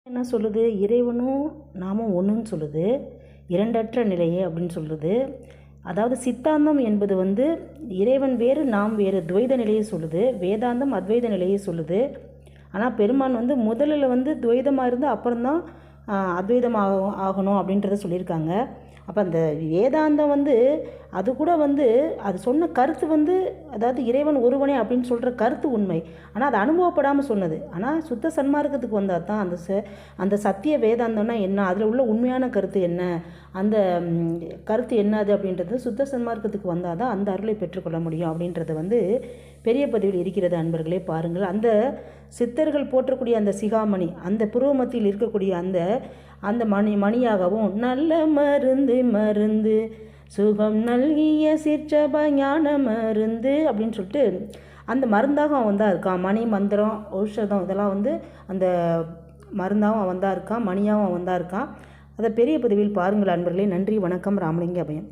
என்ன சொல்லுது? இறைவனும் நாமும் ஒன்றுன்னு சொல்லுது. இரண்டற்ற நிலையே அப்படின்னு சொல்லுது. அதாவது சித்தாந்தம் என்பது இறைவன் வேறு நாம் வேறு துவைத நிலையை சொல்லுது. வேதாந்தம் அத்வைத நிலையை சொல்லுது. ஆனால் பெருமான் முதலில் துவைதமாக இருந்து அப்புறம்தான் அத்வைதமாக ஆகணும் அப்படின்றத சொல்லியிருக்காங்க. அப்போ அந்த வேதாந்தம் அது கூட அது சொன்ன கருத்து அதாவது இறைவன் ஒருவனே அப்படின்னு சொல்கிற கருத்து உண்மை. ஆனால் அது அனுபவப்படாமல் சொன்னது. ஆனால் சுத்த சன்மார்க்கத்துக்கு வந்தால் தான் அந்த சத்திய வேதாந்தம்னா என்ன, அதில் உள்ள உண்மையான கருத்து என்ன, அந்த கருத்து என்னது அப்படின்றது சுத்த சன்மார்க்கத்துக்கு வந்தால் தான் அந்த அருளை பெற்றுக்கொள்ள முடியும் அப்படின்றது பெரிய பதிவில் இருக்கிறது. அன்பர்களே பாருங்கள், அந்த சித்தர்கள் போற்றக்கூடிய அந்த சிகாமணி, அந்த புருவமத்தில் இருக்கக்கூடிய அந்த மணியாகவும் நல்ல மருந்து சுகம் நல்கிய சிற்றப ஞான மருந்து அப்படின்னு சொல்லிட்டு அந்த மருந்தாக அவன் தான் இருக்கான். மணி மந்திரம் ஔஷதம் இதெல்லாம் அந்த மருந்தாகவும் அவன் தான் இருக்கான், மணியாகவும் அவன் தான் இருக்கான். அதை பெரிய பதிவில் பாருங்கள் அன்பர்களே. நன்றி, வணக்கம். ராமலிங்க அபயம்.